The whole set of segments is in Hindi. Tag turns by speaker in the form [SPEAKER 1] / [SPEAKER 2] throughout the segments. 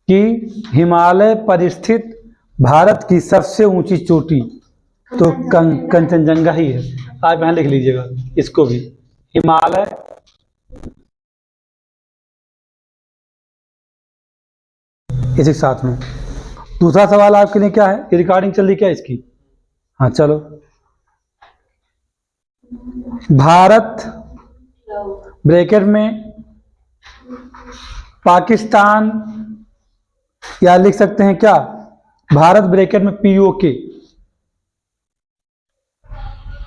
[SPEAKER 1] कि हिमालय पर स्थित भारत की सबसे ऊंची चोटी तो कंचनजंगा ही है। आप यहाँ लिख लीजिएगा इसको भी, हिमालय इसी के साथ में। दूसरा सवाल आपके लिए क्या है, ये रिकॉर्डिंग चल रही क्या इसकी? हाँ चलो। भारत ब्रैकेट में पाकिस्तान, या लिख सकते हैं क्या, भारत ब्रैकेट में पीओके,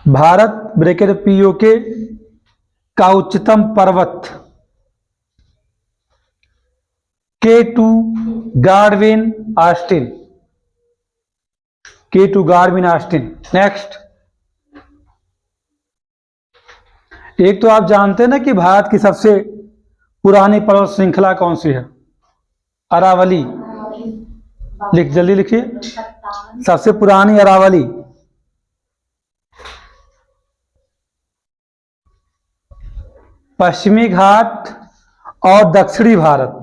[SPEAKER 1] भारत ब्रैकेट में पीओके का उच्चतम पर्वत K2 Godwin Austin, K2 Godwin Austin. Next, एक तो आप जानते हैं ना कि भारत की सबसे पुरानी पर्वत श्रृंखला कौन सी है? अरावली। जल्दी लिखिए, सबसे पुरानी अरावली। पश्चिमी घाट और दक्षिणी भारत,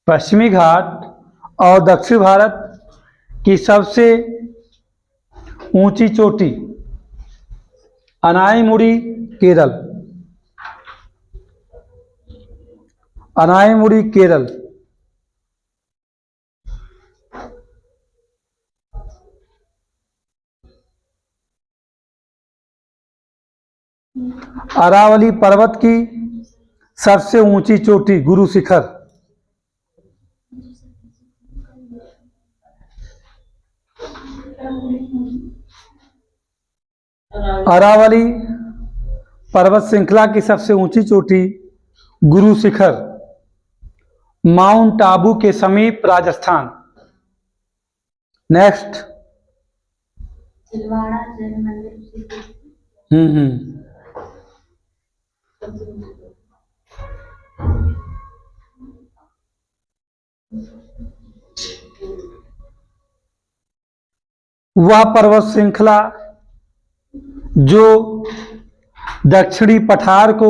[SPEAKER 1] पश्चिमी घाट और दक्षिण भारत की सबसे ऊंची चोटी अनाईमुड़ी केरल, अनाईमुड़ी केरल। अरावली पर्वत की सबसे ऊंची चोटी गुरु शिखर, अरावली पर्वत श्रृंखला की सबसे ऊंची चोटी गुरु शिखर, माउंट आबू के समीप राजस्थान। नेक्स्ट, वह पर्वत श्रृंखला जो दक्षिणी पठार को,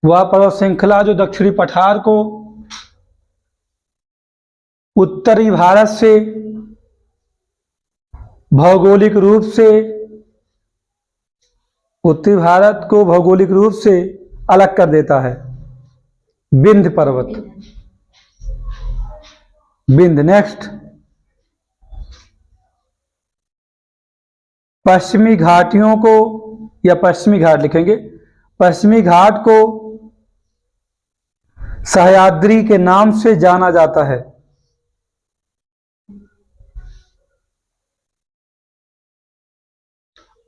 [SPEAKER 1] वह पर्वत श्रृंखला जो दक्षिणी पठार को उत्तरी भारत से भौगोलिक रूप से, उत्तरी भारत को भौगोलिक रूप से अलग कर देता है, विंध्य पर्वत, विंध्य। नेक्स्ट, पश्चिमी घाटियों को, या पश्चिमी घाट लिखेंगे, पश्चिमी घाट को सह्याद्री के नाम से जाना जाता है।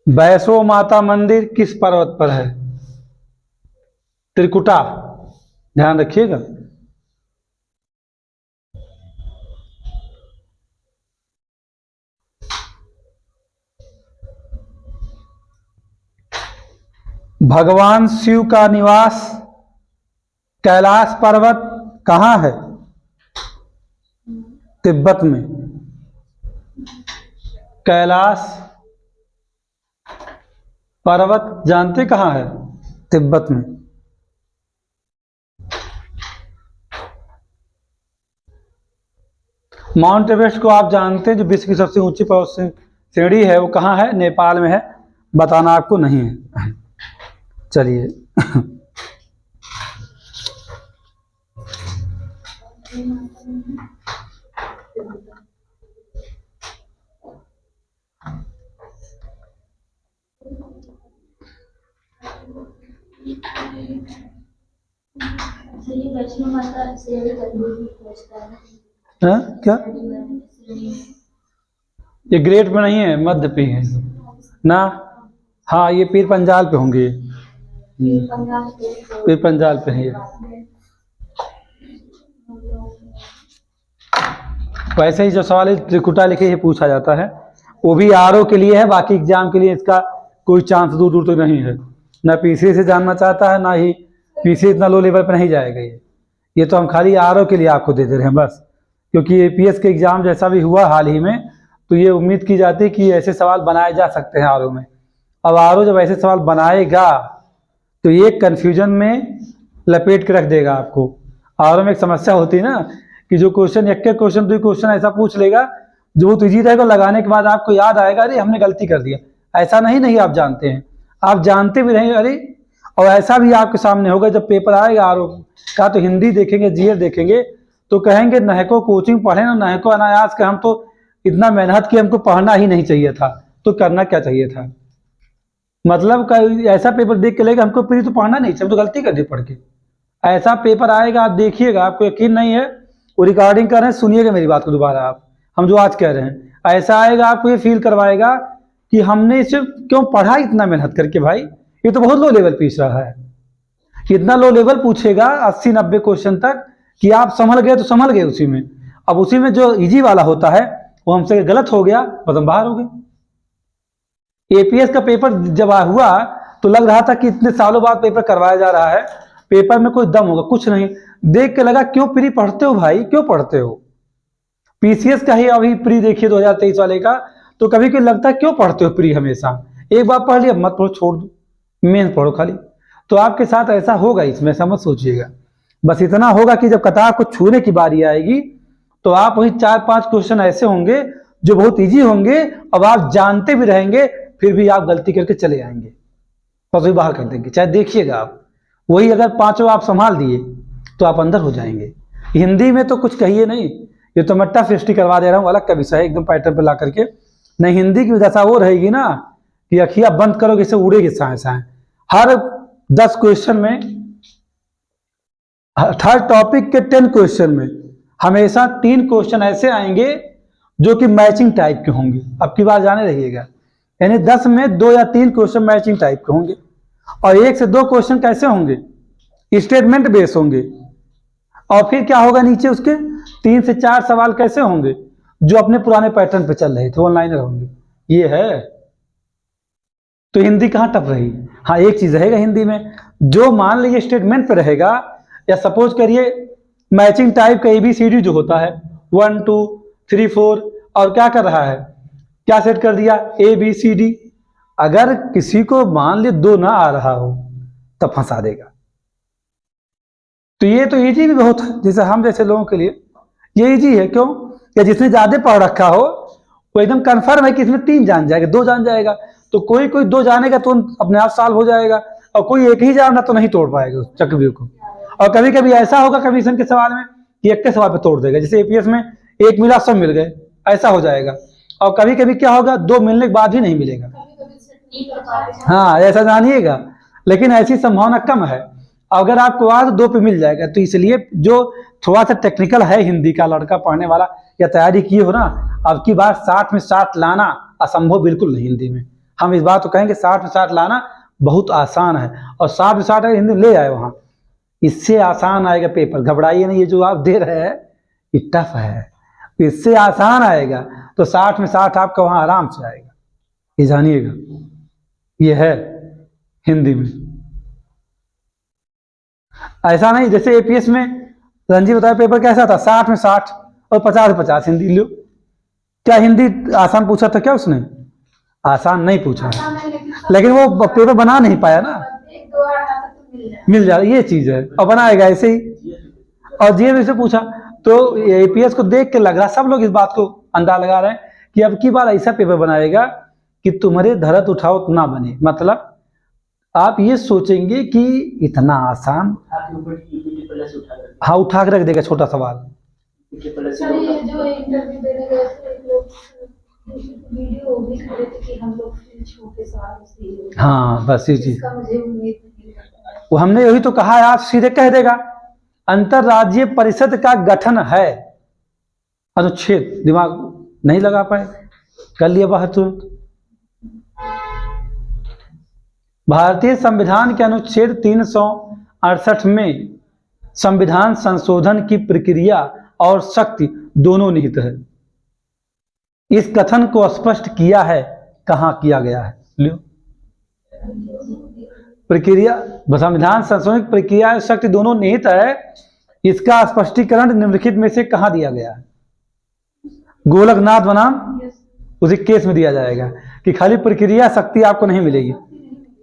[SPEAKER 1] वैष्णो माता मंदिर किस पर्वत पर है? त्रिकुटा, ध्यान रखिएगा। भगवान शिव का निवास कैलाश पर्वत कहाँ है? तिब्बत में। कैलाश पर्वत जानते कहाँ है? तिब्बत में। माउंट एवरेस्ट को आप जानते हैं, जो विश्व की सबसे ऊंची पर्वत श्रेणी है, वो कहाँ है? नेपाल में है। बताना आपको नहीं है। चलिए
[SPEAKER 2] वैष्णो माता
[SPEAKER 1] क्या ये ग्रेट में नहीं है, मध्य पे है ना? हाँ, ये पीर पंजाल पे होंगे, पीर पंजाल पे है। वैसे ही जो सवाल त्रिकुटा लिखे ये पूछा जाता है, वो भी आरओ के लिए है, बाकी एग्जाम के लिए इसका कोई चांस दूर दूर तक नहीं है। ना पीसी से जानना चाहता है, ना ही पीसी इतना लो लेवल पर नहीं जाएगा। ये तो हम खाली आरओ के लिए आपको दे दे रहे हैं बस, क्योंकि एपीएस के एग्जाम जैसा भी हुआ हाल ही में, तो ये उम्मीद की जाती है कि ऐसे सवाल बनाए जा सकते हैं आरओ में। अब आरओ जब ऐसे सवाल बनाएगा तो ये कन्फ्यूजन में लपेट के रख देगा आपको। और में एक समस्या होती है ना कि जो क्वेश्चन एक क्वेश्चन 2 क्वेश्चन ऐसा पूछ लेगा जो बहुत ईजी रहेगा, लगाने के बाद आपको याद आएगा अरे हमने गलती कर दिया। ऐसा नहीं आप जानते हैं, आप जानते भी रहेंगे अरे। और ऐसा भी आपके सामने होगा जब पेपर आएगा आर का, तो हिंदी देखेंगे, जीएस देखेंगे, तो कहेंगे नहको कोचिंग पढ़े ना, नहको अनायास के हम तो इतना मेहनत की, हमको पढ़ना ही नहीं चाहिए था। तो करना क्या चाहिए था? मतलब ऐसा पेपर देख के लेगा हमको फिर तो पढ़ना नहीं चाहिए, तो गलती कर दी पढ़ के। ऐसा पेपर आएगा, आप देखिएगा, आपको यकीन नहीं है, वो रिकॉर्डिंग कर रहे हैं, सुनिएगा मेरी बात को दोबारा आप, हम जो आज कह रहे हैं। ऐसा आएगा, आपको ये फील करवाएगा कि हमने इसे क्यों पढ़ा इतना मेहनत करके। भाई ये तो बहुत लो लेवल पूछ रहा है, इतना लो लेवल पूछेगा 80-90 क्वेश्चन तक कि आप समझ गए तो समझ गए उसी में। अब उसी में जो इजी वाला होता है वो हमसे गलत हो गया, बस हम बाहर हो गए। एपीएस का पेपर जब हुआ तो लग रहा था कि इतने सालों बाद पेपर करवाया जा रहा है, पेपर में कोई दम होगा, कुछ नहीं। देख के लगा क्यों प्री पढ़ते हो भाई, क्यों पढ़ते हो? पीसीएस का ही अभी प्री देखिए 2023 वाले का, तो कभी कभी लगता है क्यों पढ़ते हो प्री हमेशा, एक बार पढ़ लिया मत पढ़ो, छोड़ दो, मेन पढ़ो खाली। तो आपके साथ ऐसा होगा, इसमें ऐसा मत सोचिएगा। बस इतना होगा कि जब कतार को छूने की बारी आएगी तो आप वही 4-5 क्वेश्चन ऐसे होंगे जो बहुत इजी होंगे, अब आप जानते भी रहेंगे फिर भी आप गलती करके चले आएंगे, बस वही बाहर कर देंगे। चाहे देखिएगा आप, वही अगर 5 आप संभाल दिए तो आप अंदर हो जाएंगे। हिंदी में तो कुछ कहिए नहीं, ये तो मैं टफ हिस्ट्री करवा दे रहा हूँ, अलग का विषय है एकदम पैटर्न पर ला करके। नहीं, हिंदी की दशा वो रहेगी ना कि अखियां बंद करोगे इसे उड़ेगी साए साए। हर 10 क्वेश्चन में, हर टॉपिक के 10 क्वेश्चन में हमेशा 3 क्वेश्चन ऐसे आएंगे जो कि मैचिंग टाइप के होंगे। अब की बार जाने रहिएगा, यानी 10 में 2 या 3 क्वेश्चन मैचिंग टाइप के होंगे, और 1 से 2 क्वेश्चन कैसे होंगे? स्टेटमेंट बेस होंगे। और फिर क्या होगा नीचे उसके 3 से 4 सवाल कैसे होंगे जो अपने पुराने पैटर्न पे चल रहे थे, ऑनलाइनर होंगे। ये है तो हिंदी कहाँ टफ रही? हाँ, एक चीज रहेगा हिंदी में, जो मान लीजिए स्टेटमेंट पे रहेगा, या सपोज करिए मैचिंग टाइप का ABCD जो होता है 1 2 3 4, और क्या कर रहा है, क्या सेट कर दिया ABCD। अगर किसी को मान ली 2 ना आ रहा हो तब फंसा देगा। तो ये तो इजी भी बहुत है, जैसे हम जैसे लोगों के लिए ये इजी है। क्यों? या जिसने ज्यादा पढ़ रखा हो वो एकदम कंफर्म है कि इसमें 3 जान जाएगा, 2 जान जाएगा, तो कोई 2 जानेगा तो अपने आप सॉल्व हो जाएगा, और कोई एक ही जानना तो नहीं तोड़ पाएगा उस चक्रव्यूह को। और कभी कभी ऐसा होगा कमीशन के सवाल में कि एक के सवाल पे तोड़ देगा, जैसे एपीएस में 1 मिला सब मिल गए, ऐसा हो जाएगा। और कभी कभी क्या होगा 2 मिलने के बाद भी नहीं मिलेगा। हाँ, ऐसा जानिएगा, लेकिन ऐसी संभावना कम है। अगर आपको आज 2 पे मिल जाएगा। तो इसलिए जो थोड़ा सा टेक्निकल है हिंदी का लड़का पढ़ने वाला या तैयारी किए हो ना, अब की बार 60 में 60 लाना असंभव बिल्कुल नहीं। हिंदी में हम इस बात को कहेंगे 60 में 60 लाना बहुत आसान है, और 60 में 60 अगर हिंदी ले आए वहां, इससे आसान आएगा पेपर। घबराइए नहीं, ये जो आप दे रहे हैं ये टफ है, इससे आसान आएगा। तो 60 में 60 आपका वहां आराम से आएगा, ये जानिएगा। ये है हिंदी में। ऐसा नहीं जैसे एपीएस में रणजी बताया पेपर कैसा था, 60 में 60 और 50 में 50 हिंदी लो। क्या हिंदी आसान पूछा था क्या उसने? आसान नहीं पूछा है, लेकिन वो पेपर बना नहीं पाया ना, मिल जाए ये चीज है, और बनाएगा ऐसे ही। और जीएस से पूछा तो एपीएस को देख के लग रहा, सब लोग इस बात को अंदाजा लगा रहे हैं कि अब की बार ऐसा पेपर बनाएगा कि तुम्हारे धरत उठाओ ना बने। मतलब आप ये सोचेंगे कि इतना आसान, हाँ उठा के रख देगा छोटा सवाल। जो इंटरव्यू देने गए थे वीडियो भी खड़े थे कि हम लोग छोटे सवाल, हाँ बस ये चीज वो हमने यही तो कहा है। आप सीधे कह देगा अंतरराज्यीय परिषद का गठन है, अनुच्छेद दिमाग नहीं लगा पाए, कर लिया बाहर तुरंत। भारतीय संविधान के अनुच्छेद 368 में संविधान संशोधन की प्रक्रिया और शक्ति दोनों निहित है। इस कथन को स्पष्ट किया है, कहां किया गया है? लियो प्रक्रिया, संविधान संशोधन की प्रक्रिया और शक्ति दोनों निहित है, इसका स्पष्टीकरण निम्नलिखित में से कहां दिया गया है? गोलकनाथ बनाम उसी केस में दिया जाएगा कि खाली प्रक्रिया शक्ति आपको नहीं मिलेगी।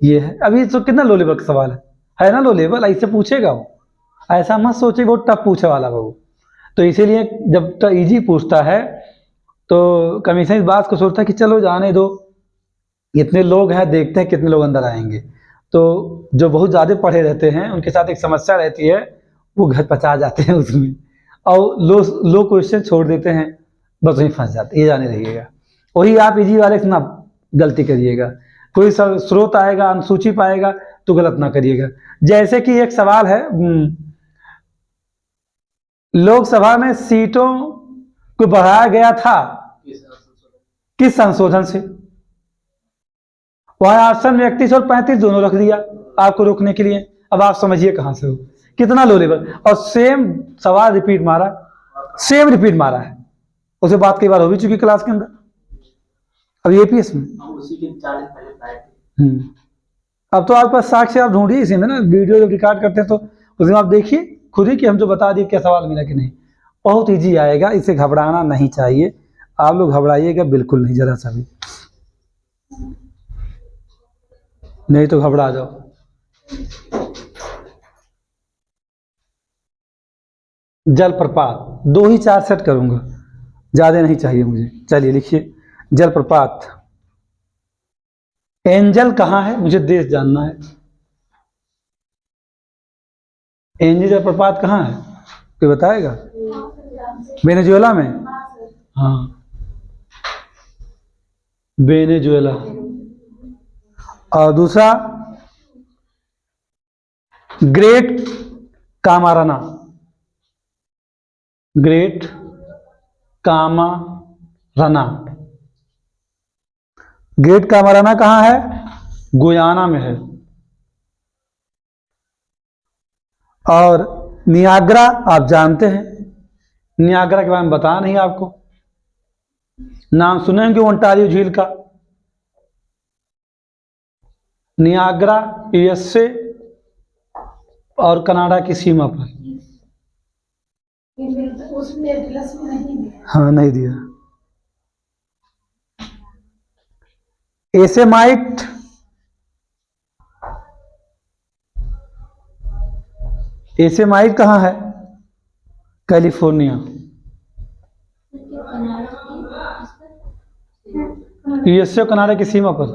[SPEAKER 1] ये है। अभी तो कितना लो लेवल का सवाल है ना, लो लेवल ऐसे पूछेगा वो। ऐसा मत सोचे वो टफ पूछे वाला बहू। तो इसीलिए जब तो इजी पूछता है तो कमीशन इस बात को सोचता है कि चलो जाने दो, इतने लोग हैं, देखते हैं कितने लोग अंदर आएंगे। तो जो बहुत ज़्यादा पढ़े रहते हैं उनके साथ एक समस्या रहती है, वो घर पचा जाते हैं उसमें, और लो लो क्वेश्चन छोड़ देते हैं, बस वहीं फंस जाते हैं। ये जाने रहिएगा। वही आप इजी वाले से ना गलती करिएगा। कोई स्रोत आएगा, अनुसूची पाएगा तो गलत ना करिएगा। जैसे कि एक सवाल है, लोकसभा में सीटों को बढ़ाया गया था किस संशोधन से? वह आसन में 31 और 35 दोनों रख दिया आपको रोकने के लिए। अब आप समझिए कहां से हो, कितना लो लेवल। और सेम सवाल रिपीट मारा, सेम रिपीट मारा है, उसे बात कई बार हो भी चुकी क्लास के अंदर। अब एपीएस में
[SPEAKER 2] उसी के 40 पहले
[SPEAKER 1] अब तो आपके पास साक्ष्य आप ढूंढिए इसी में ना, वीडियो जब रिकॉर्ड करते हैं तो उसमें आप देखिए खुद ही कि हम जो बता दिए क्या सवाल मिला कि नहीं। बहुत इजी आएगा, इसे घबराना नहीं चाहिए। आप लोग घबराइएगा बिल्कुल नहीं, जरा सा भी नहीं तो घबरा जाओ। जलप्रपात 2 ही 4 सेट करूंगा, ज्यादा नहीं चाहिए मुझे। चलिए लिखिए जलप्रपात। एंजल कहाँ है, मुझे देश जानना है। एंजल जलप्रपात कहाँ है, कोई बताएगा? वेनेजुएला में? हाँ, वेनेजुएला। और दूसरा ग्रेट कामाराना, ग्रेट कामाराना। ग्रेट कामाराना कहाँ है? गुयाना में है। और नियाग्रा आप जानते हैं, नियाग्रा के बारे में बता नहीं आपको, नाम सुने होंगे ओंटारियो झील का। नियाग्रा यूएसए और कनाडा की सीमा पर। हाँ नहीं दिया। एसेमाइट, एसेमाइट कहाँ है? कैलिफोर्निया। यूएसए और कनाडा की सीमा पर।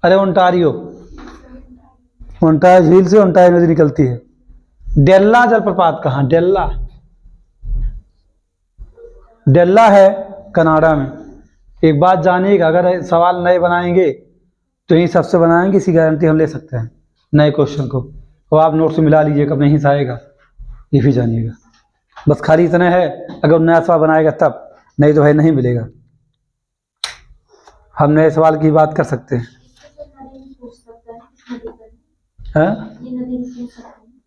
[SPEAKER 1] अरे ओंटारियो, ओंटारियो झील से ओंटारियो नदी निकलती है। डेल्ला जलप्रपात कहाँ? डेल्ला, डेल्ला है कनाडा में। एक बात जानिएगा, अगर सवाल नए बनाएंगे तो यही सबसे बनाएंगे, इसी गारंटी हम ले सकते हैं नए क्वेश्चन को। तो आप नोट से मिला लीजिए, कब नहीं से आएगा ये भी जानिएगा। बस खाली इतना है, अगर नया सवाल बनाएगा तब, नहीं तो भाई नहीं मिलेगा। हम नए सवाल की बात कर सकते हैं।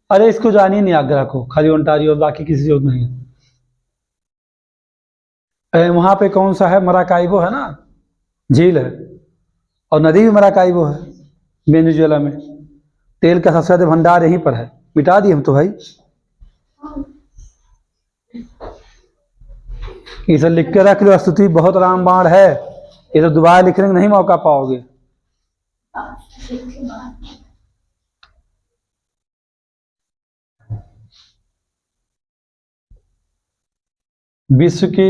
[SPEAKER 1] अरे इसको जानिए नियाग्रा को, खाली ओंटारियो और बाकी किसी जरूरत नहीं है। वहां पे कौन सा है? मराकाइबो है ना, झील है, और नदी भी मराकाइबो है वेनेजुएला में। तेल का सबसे ज्यादा भंडार यहीं पर है। मिटा दिए हम तो भाई, इसे लिख के रख लो। स्तुति बहुत रामबाण है, ये तो दोबारा लिखने का नहीं मौका पाओगे। विश्व की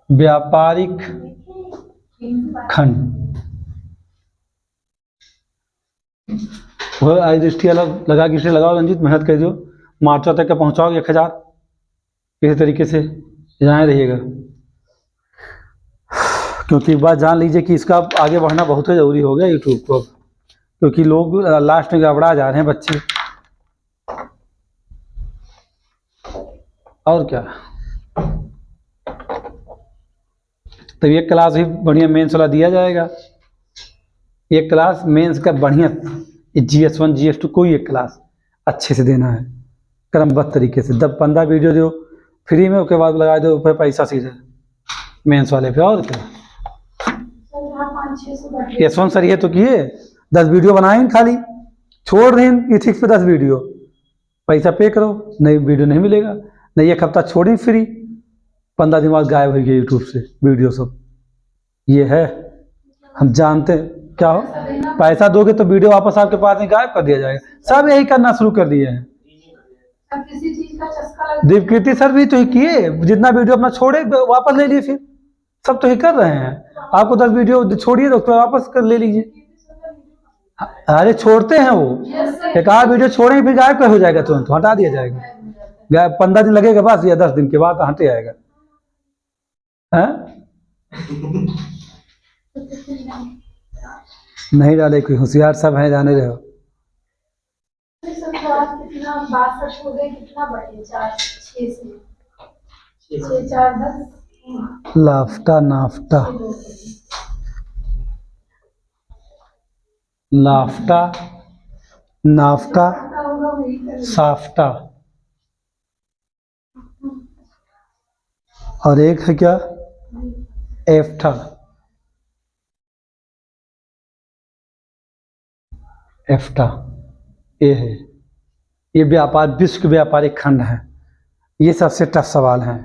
[SPEAKER 1] व्यापारिक खंड, वो दृष्टि अलग लगा कि लगाओ रंजीत, मेहनत कर दो, मार्चा तक का पहुंचाओगे 1000 किसी तरीके से जाए रहिएगा। क्योंकि एक बात जान लीजिए कि इसका आगे बढ़ना बहुत ही जरूरी हो गया यूट्यूब को अब, क्योंकि लोग लास्ट में गड़बड़ा जा रहे हैं बच्चे। और क्या, तो ये क्लास भी बढ़िया मेंस वाला दिया जाएगा। ये क्लास मेंस का बढ़िया, GS1 GS2 कोई एक क्लास अच्छे से देना है क्रमबद्ध तरीके से। 10-15 वीडियो जो फ्री में, उसके बाद लगा दो पैसा सीधे मेंस वाले पे। और क्या, S1 सर ये तो किए 10 वीडियो बनाए खाली, छोड़ रहे हैं इथिक्स पे 10 वीडियो, पैसा पे करो, नई वीडियो नहीं मिलेगा। नहीं, एक हफ्ता छोड़ी फ्री, 15 दिन बाद गायब हो गया यूट्यूब से वीडियो सब। ये है, हम जानते क्या हो, पैसा दोगे तो वीडियो वापस आपके पास में गायब कर दिया जाएगा। सब यही करना शुरू कर दिए हैं।
[SPEAKER 3] किसी चीज का चस्का लग
[SPEAKER 1] दीपकृति सर भी तो ही किए, जितना वीडियो अपना छोड़े वापस ले लिए, फिर सब तो ही कर रहे हैं। आपको 10 वीडियो छोड़िए तो उसको वापस कर ले लीजिए। अरे छोड़ते हैं वो, एक आध वीडियो छोड़ेंगे फिर गायब हो जाएगा, तुरंत हटा दिया जाएगा। 15 दिन लगेगा बस, या 10 दिन के बाद हटे आएगा। हैं? नहीं डाले, कोई होशियार सब है, जाने रहे हो।
[SPEAKER 3] कितना 62 हो गए, कितना बढ़े 4 6 से 6 4 10
[SPEAKER 1] लाफ्टा नाफ्टा, लाफ्टा नाफ्टा साफ्टा, और एक है क्या, एफ्टा। एफ्टा ये है, ये व्यापार विश्व व्यापारिक खंड है। ये सबसे टफ सवाल है।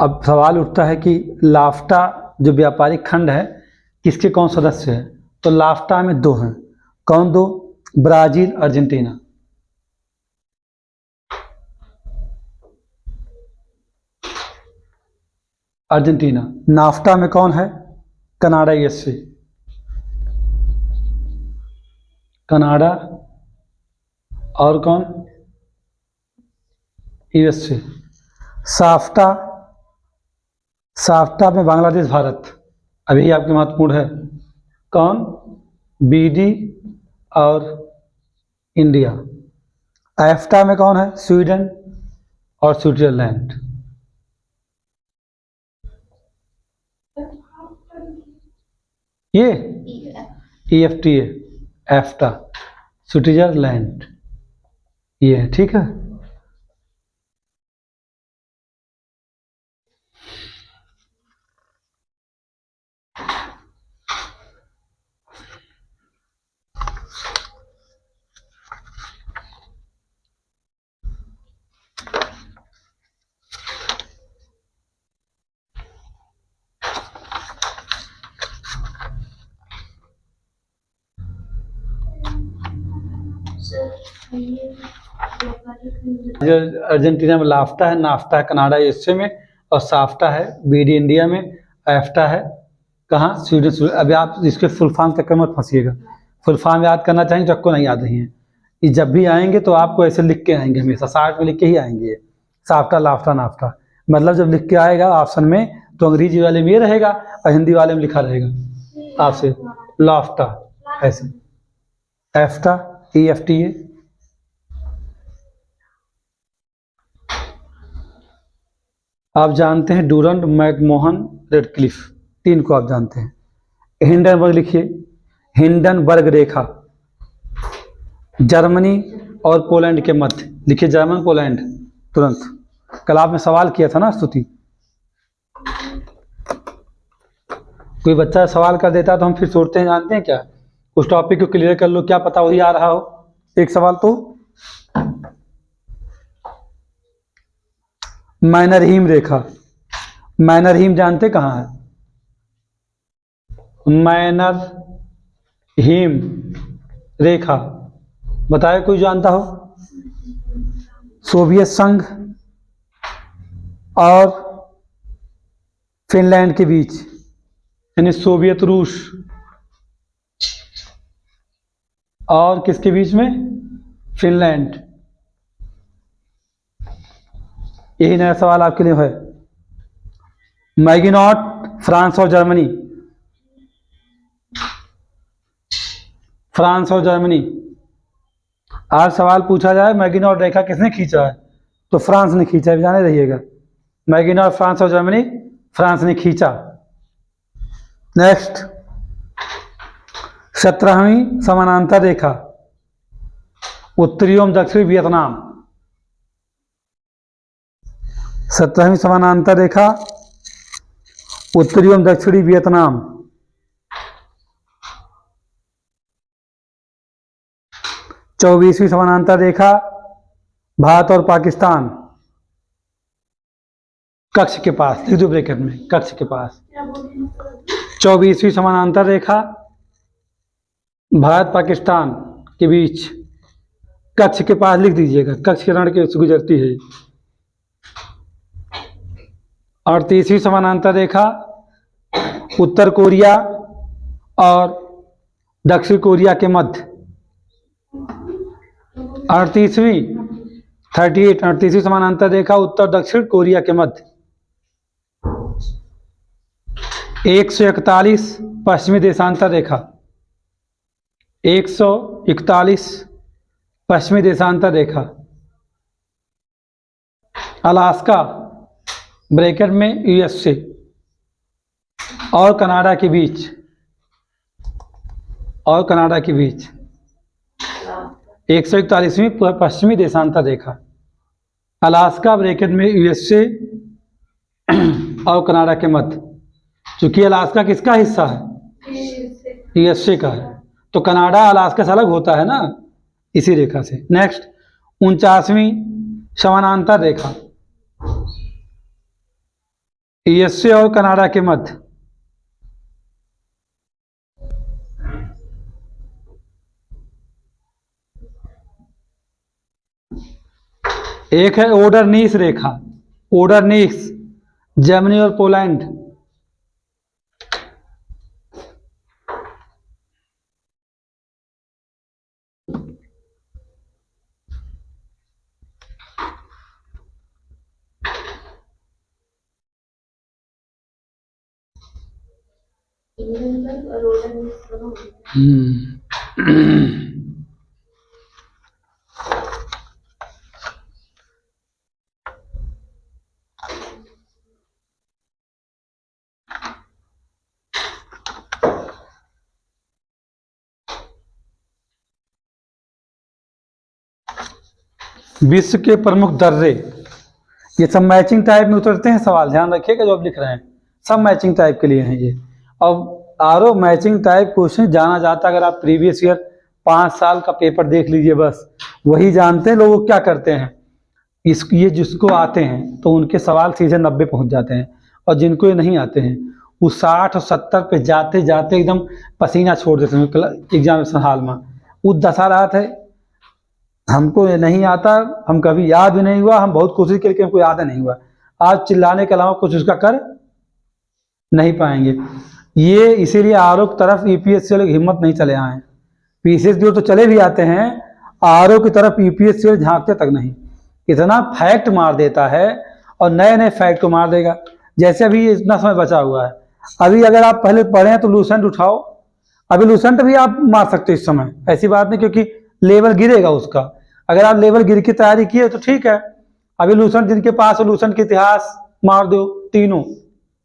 [SPEAKER 1] अब सवाल उठता है कि लाफ्टा जो व्यापारिक खंड है किसके कौन सदस्य है, तो लाफ्टा में 2 हैं। कौन 2? Brazil, Argentina. अर्जेंटीना। नाफ्टा में कौन है? Canada, USA. कनाडा और कौन? यूएसए। साफ्टा, साफ्टा में बांग्लादेश, भारत अभी आपके महत्वपूर्ण है। कौन? बीडी और इंडिया। एफ्टा में कौन है? स्वीडन और स्विट्जरलैंड। ये EFTA, एफ्टा, स्विट्जरलैंड, ये है, ठीक है। अर्जेंटीना में लाफ्टा है, नाफ्टा है कनाडा यूएसए में, और साफ्टा है बीडी इंडिया में, एफ्टा है कहाँ? स्वीडन। अभी आप इसके फुल फॉर्म चक्कर मत फंसिएगा, फुल फॉर्म याद करना चाहेंगे तो आपको नहीं याद रही है। ये जब भी आएंगे तो आपको ऐसे लिख के आएंगे, हमेशा 60 में लिख के ही आएंगे। साफ्टा, लाफ्टा, नाफ्टा, मतलब जब लिख के आएगा ऑप्शन में तो अंग्रेजी वाले में ये रहेगा और हिंदी वाले में लिखा रहेगा आपसे लाफ्टा, ऐसे। एफ्टा, EFTA। आप जानते हैं डूरंड, मैकमोहन, रेडक्लिफ, 3 को आप जानते हैं। हिंडनबर्ग लिखिए, हिंडनबर्ग रेखा जर्मनी और पोलैंड के मध्य, लिखिए जर्मन पोलैंड तुरंत। कल आपने सवाल किया था ना स्तुति, कोई बच्चा सवाल कर देता तो हम फिर सोचते हैं, जानते हैं क्या, उस टॉपिक को क्लियर कर लो, क्या पता वही आ रहा हो एक सवाल तो। मैनरहीम रेखा, मैनरहीम जानते कहाँ है? मैनरहीम रेखा बताए कोई जानता हो? सोवियत संघ और फिनलैंड के बीच, यानी सोवियत रूस और किसके बीच में? फिनलैंड। यही नया सवाल आपके लिए है। मैगिनॉट, फ्रांस और जर्मनी, फ्रांस और जर्मनी। आज सवाल पूछा जाए मैगिनॉट रेखा किसने खींचा है, तो फ्रांस ने खींचा है, जाने रहिएगा। मैगिनॉट, फ्रांस और जर्मनी, फ्रांस ने खींचा। नेक्स्ट, 17वीं समानांतर रेखा, उत्तरी एवं दक्षिणी वियतनाम। 17वीं समानांतर रेखा, उत्तरी एवं दक्षिणी वियतनाम। 24वीं समानांतर रेखा, भारत और पाकिस्तान। कक्ष के पास, लिख दो ब्रैकेट में, कक्ष के पास।
[SPEAKER 3] क्या बोले मतलब?
[SPEAKER 1] 24वीं समानांतर रेखा भारत पाकिस्तान के बीच कक्ष के पास लिख दीजिएगा, कक्ष किरण के से गुजरती है। 38वीं समानांतर रेखा उत्तर कोरिया और दक्षिण कोरिया के मध्य। 38वीं समानांतर रेखा उत्तर दक्षिण कोरिया के मध्य। 141 पश्चिमी देशांतर रेखा, 141 पश्चिमी देशांतर रेखा अलास्का ब्रैकेट में यूएसए और कनाडा के बीच, और कनाडा के बीच 141वीं पश्चिमी देशांतर रेखा अलास्का ब्रैकेट में यूएसए और कनाडा के मध्य। चूंकि अलास्का किसका हिस्सा है? यूएसए का है, तो कनाडा अलास्का से अलग होता है ना, इसी रेखा से। नेक्स्ट 49वीं समानांतर रेखा यूएसए और कनाडा के मध्य। एक है ओडरनीस रेखा, ओडरनीस जर्मनी और पोलैंड।
[SPEAKER 3] और रोडन दोनों।
[SPEAKER 1] विश्व के प्रमुख दर्रे, ये सब मैचिंग टाइप में उतरते हैं सवाल, ध्यान रखिएगा जो आप लिख रहे हैं, सब मैचिंग टाइप के लिए हैं ये। अब आरओ मैचिंग टाइप क्वेश्चन जाना जाता है, अगर आप प्रीवियस ईयर 5 साल का पेपर देख लीजिए, बस वही जानते हैं लोग क्या करते हैं। ये जिसको आते हैं तो उनके सवाल सीधे 90 पहुंच जाते हैं, और जिनको ये नहीं आते हैं वो 60 और 70 पे जाते जाते एकदम पसीना छोड़ देते हैं एग्जामिनेशन हाल में। वो दशा रात है, हमको ये नहीं आता, हम कभी याद भी नहीं हुआ, हम बहुत कोशिश करके हमको याद नहीं हुआ। आज चिल्लाने के अलावा कुछ उसका कर नहीं पाएंगे। ये इसीलिए आरओ की तरफ यूपीएससी वाले हिम्मत नहीं चले आए। पीसीएस की ओर तो चले भी आते हैं, आरओ की तरफ यूपीएससी वाले झांकते तक नहीं। इतना फैक्ट मार देता है और नए नए फैक्ट को मार देगा। जैसे अभी इतना समय बचा हुआ है, अभी अगर आप पहले पढ़े हैं तो लूसेंट उठाओ, अभी लूसेंट भी आप मार सकते हो इस समय, ऐसी बात नहीं, क्योंकि लेवल गिरेगा उसका। अगर आप लेवल गिर की तैयारी किए तो ठीक है। अभी लूसेंट जिनके पास हो, लूसेंट के इतिहास मार दो तीनों,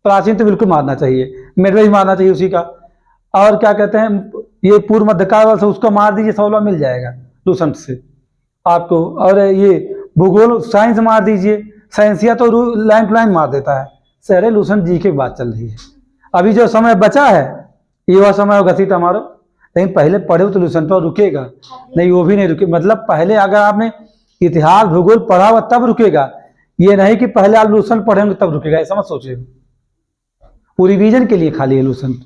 [SPEAKER 1] प्राचीन तो बिल्कुल मारना चाहिए, मिड भी मारना चाहिए उसी का, और क्या कहते हैं ये पूर्व मध्यकाल से उसको मार दीजिए, 16 मिल जाएगा लूसेंट से आपको। और ये भूगोल साइंस मार दीजिए, साइंसिया तो लाइन टू लाइन मार देता है। सारे लूसेंट जी की बात चल रही है। अभी जो समय बचा है ये वह समय हो घसीटा मारो, लेकिन पहले पढ़े तो लूसेंट पर रुकेगा नहीं, वो भी नहीं रुके। मतलब पहले अगर आपने इतिहास भूगोल पढ़ा हुआ तब रुकेगा, ये नहीं कि पहले आप लूसेंट पढ़ेंगे तब रुकेगा, ऐसा मत सोचिए। वो रिवीजन के लिए खाली है लूसेंट,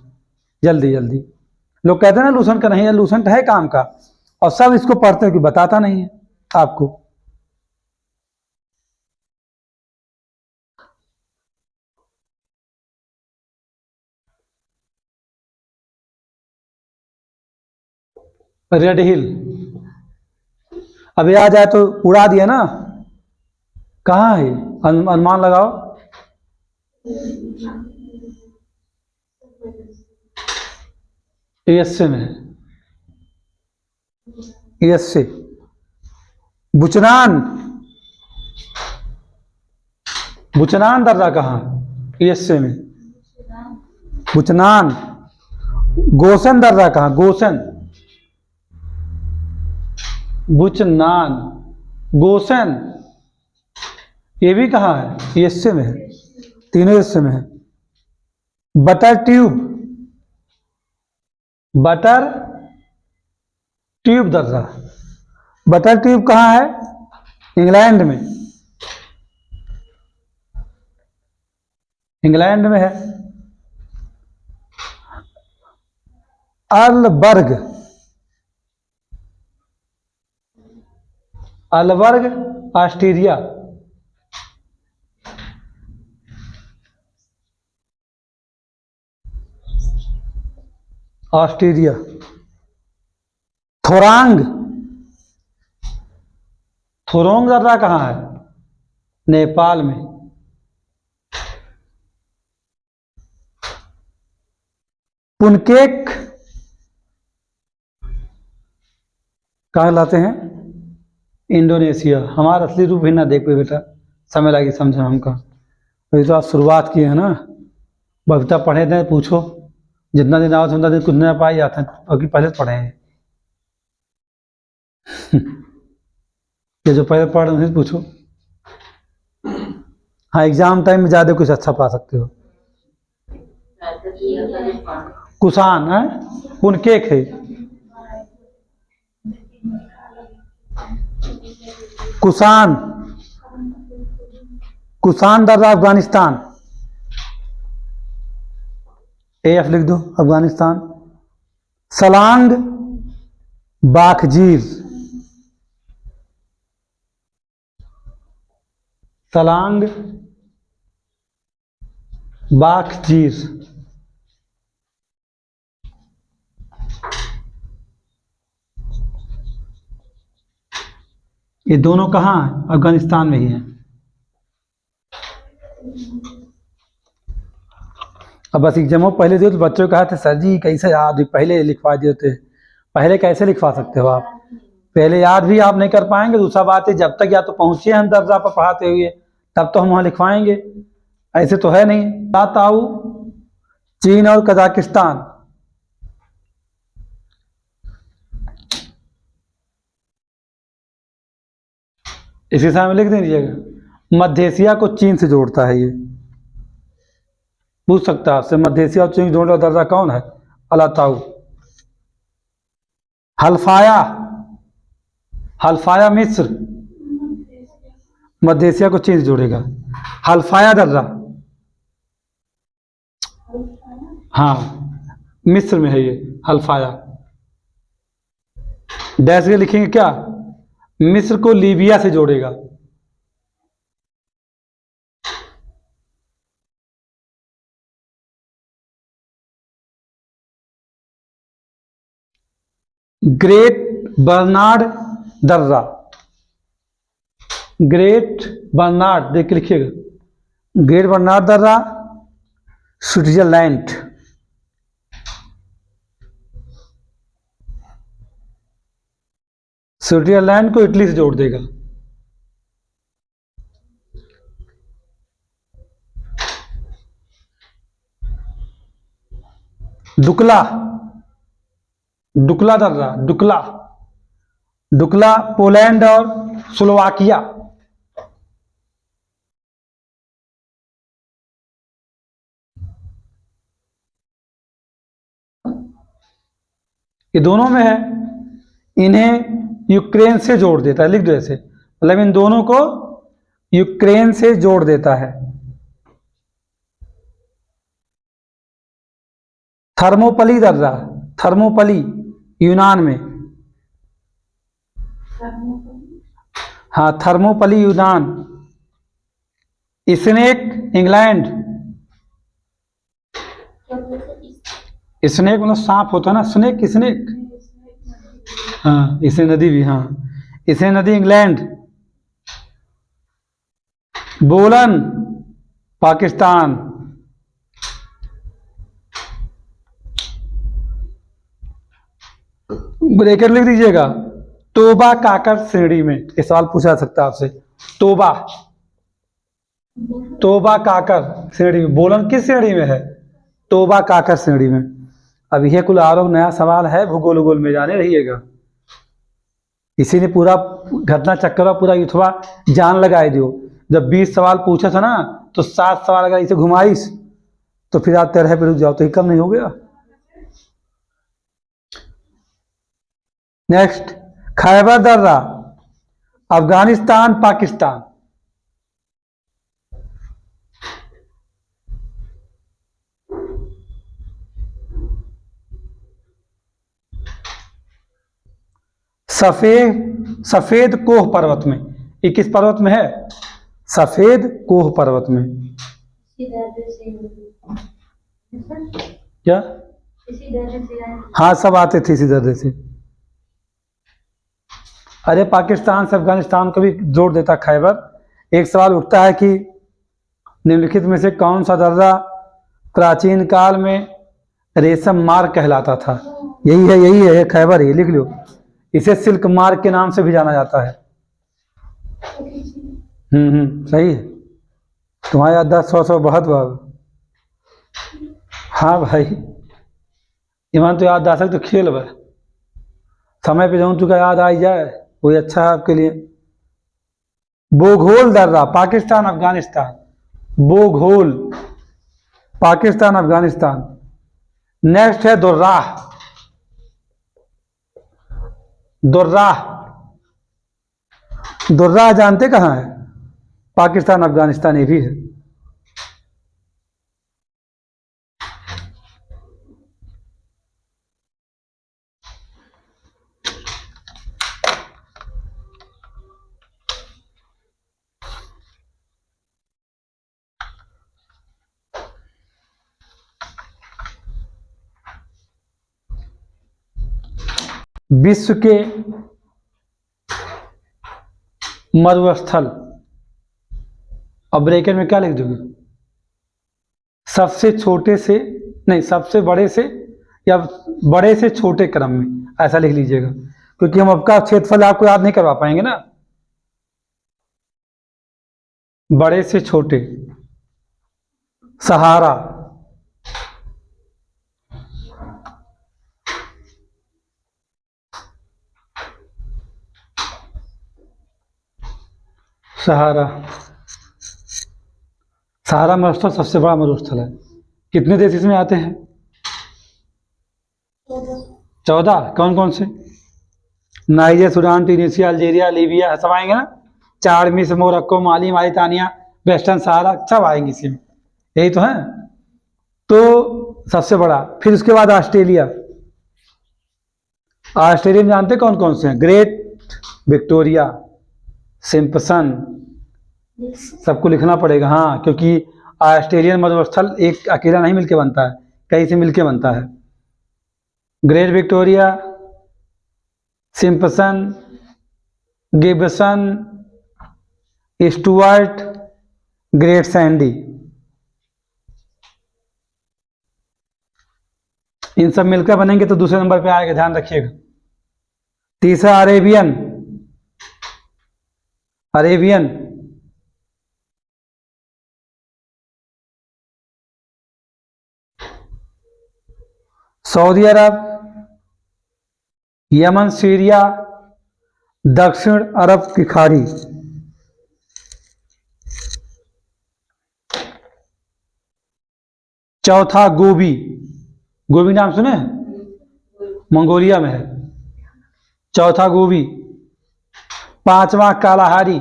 [SPEAKER 1] जल्दी जल्दी। लोग कहते हैं ना लूसेंट का नहीं है, लूसेंट है काम का, और सब इसको पढ़ते हैं कि बताता नहीं है आपको। रेड हिल अभी आ जाए तो उड़ा दिया ना, कहाँ है अनुमान लगाओ। यूएसए में है, यूएसए। बुचनान, बुचनान दर्रा कहाँ? यूएसए में बुचनान। गोसन दर्रा कहाँ? गोसन, बुचनान, गोसन, ये भी कहाँ है? यूएसए में है, तीनों यूएसए में है। बटर ट्यूब, बटर ट्यूब दर्रा, बटर ट्यूब कहाँ है? इंग्लैंड में। इंग्लैंड में है। अलबर्ग, अलबर्ग ऑस्ट्रेलिया। ऑस्ट्रेलिया। थोरांग, थोरोंग दर्रा कहाँ है? नेपाल में। पुनकेक कहाँ लाते हैं? इंडोनेशिया। हमारा असली रूप ही ना देख पाए बेटा, समय लगे समझना हमका। अभी तो आप शुरुआत किए हैं ना, बबीता पढ़े थे, पूछो जितना दिन आओ उतना दिन कुछ ना पाई जाते हैं, अभी पहले पढ़े हैं। ये जो पहले पढ़ रहे हैं पूछो। हाँ, एग्जाम टाइम में ज़्यादा कुछ अच्छा पा सकते हो। कुसान है, पुनकेक है। कुसान, कुसान दर्रा अफगानिस्तान। एफ लिख दो, अफगानिस्तान। सलांग बाखजीर, सलांग बाखजीर। ये दोनों कहाँ हैं? अफगानिस्तान में ही हैं। अब बस एग्जामों पहले दिए तो बच्चों कहा थे सर जी कैसे याद, पहले लिखवा दिए थे। पहले कैसे लिखवा सकते हो आप? पहले याद भी आप नहीं कर पाएंगे। दूसरा बात है, जब तक या तो पहुंचे हम दर्जा पर पढ़ाते हुए, तब तो हम वहाँ लिखवाएंगे, ऐसे तो है नहीं। ताऊ, चीन और कजाकिस्तान। इसी समय लिख दीजिएगा। मध्य एशिया को चीन से जोड़ता है ये। पूछ सकता है आपसे, मध्य एशिया और चीन जोड़ने वाला दर्जा कौन है? अलाताऊ। हल्फाया, हल्फाया मिस्र, मध्य एशिया को चीन से जोड़ेगा। हल्फाया दर्रा, हाँ मिस्र में है ये हल्फाया। डैश के लिखेंगे क्या? मिस्र को लीबिया से जोड़ेगा। ग्रेट बर्नार्ड दर्रा, ग्रेट बर्नार्ड देख के लिखिएगा। ग्रेट बर्नार्ड दर्रा स्विट्जरलैंड। स्विट्जरलैंड को इटली से जोड़ देगा। डुकला, डुकला दर्रा, डुकला, डुकला पोलैंड और स्लोवाकिया। ये दोनों में है। इन्हें यूक्रेन से जोड़ देता है, लिख दो ऐसे, मतलब इन दोनों को यूक्रेन से जोड़ देता है। थर्मोपली दर्रा, थर्मोपली यूनान में। हाँ, थर्मोपली यूनान। Snake England. स्नेक मतलब सांप होता है ना, स्नेक, स्नेक। हाँ, इसे नदी भी, हाँ इसे नदी इंग्लैंड। बोलन पाकिस्तान। ब्रेकेट लिख दीजिएगा। तोबा काकर श्रेणी में, ये सवाल पूछा जा सकता है आपसे। तोबा, तोबा काकर श्रेणी में। बोलन किस श्रेणी में है? तोबा काकर श्रेणी में। अब यह कुल आरोप नया सवाल है, भूगोल उगोल में जाने रहिएगा। इसीलिए पूरा घटना चक्कर पूरा युथवा जान लगाए दियो। जब 20 सवाल पूछा था ना, तो 7 सवाल अगर इसे घुमाइस तो फिर आप 13 पे रुक जाओ, तो ही कम नहीं हो गया। नेक्स्ट, खैबर दर्रा अफगानिस्तान पाकिस्तान। सफेद सफेद कोह पर्वत में, ये किस पर्वत में है? सफेद कोह पर्वत में। क्या? हाँ, सब आते थे इसी दर्जे से। अरे पाकिस्तान से अफगानिस्तान को भी जोड़ देता खैबर। एक सवाल उठता है कि निम्नलिखित में से कौन सा दर्रा प्राचीन काल में रेशम मार्ग कहलाता था? यही है खैबर, ये लिख लो। इसे सिल्क मार्ग के नाम से भी जाना जाता है। सही है। तुम्हारी याददाश्त 100 बहुत बाब। हाँ भाई, ईमान तो याददाश्त तो खेल बा, समय पे जाऊँ तो क्या याद आई जाए, वही अच्छा है आपके लिए। बोघोल दर्रा, पाकिस्तान अफगानिस्तान। बोघोल, पाकिस्तान अफगानिस्तान। नेक्स्ट है दुर्राह। दुर्राह, दुर्राह जानते कहाँ है? पाकिस्तान अफगानिस्तान ये भी है। विश्व के मरुस्थल, अब ब्रैकेट में क्या लिख दोगे? सबसे छोटे से नहीं, सबसे बड़े से या बड़े से छोटे क्रम में, ऐसा लिख लीजिएगा, क्योंकि हम आपका क्षेत्रफल आपको याद नहीं करवा पाएंगे ना। बड़े से छोटे। सहारा, सहारा, सहारा मरुस्थल सबसे बड़ा मरुस्थल है। कितने देश इसमें आते हैं? 14। कौन कौन से? Niger, Sudan, Tunisia, Algeria, Libya, सब आएंगे ना। चार मिस्र, मोरक्को, माली, मारितानिया, वेस्टर्न सहारा, सब आएंगे इसी में। यही तो है। तो सबसे बड़ा। फिर उसके बाद ऑस्ट्रेलिया। ऑस्ट्रेलिया में जानते कौन कौन से हैं? ग्रेट विक्टोरिया, सिम्पसन, सबको लिखना पड़ेगा। हाँ, क्योंकि ऑस्ट्रेलियन मरुस्थल एक अकेला नहीं मिलके बनता है, कहीं से मिलके बनता है। Great Victoria, Simpson, Gibson, Stuart, Great Sandy, इन सब मिलकर बनेंगे तो दूसरे नंबर पे आएगा, ध्यान रखिएगा। तीसरा अरेबियन। अरेबियन, सऊदी अरब, यमन, सीरिया, दक्षिण अरब की खाड़ी। चौथा गोबी। गोबी नाम सुने? मंगोलिया में है। चौथा गोबी। पांचवा कालाहारी।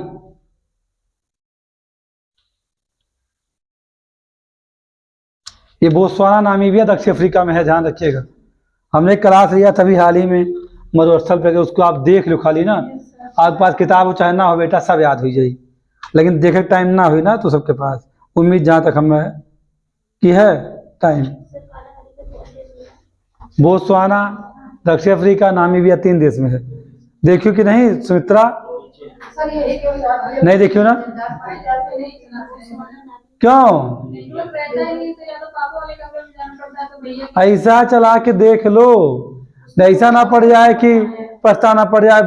[SPEAKER 1] ये बोत्सवाना, नामीबिया, दक्षिण अफ्रीका में है, ध्यान रखिएगा। हमने क्लास लिया तभी हाल ही में मरुस्थल पे, उसको आप देख लो खाली ना, आपके पास किताब हो चाहे ना हो बेटा, सब याद हो जाएगी। लेकिन देखे टाइम ना हुई ना तो सबके पास उम्मीद जहाँ तक हमें की है टाइम। बोत्सवाना, दक्षिण अफ्रीका, नामीबिया, 3 देश में है। देखियो कि नहीं सुमित्रा? नहीं देखियो ना? क्यों? ऐसा चला के देख लो, ऐसा ना पड़ जाए कि पछताना पड़ जाए।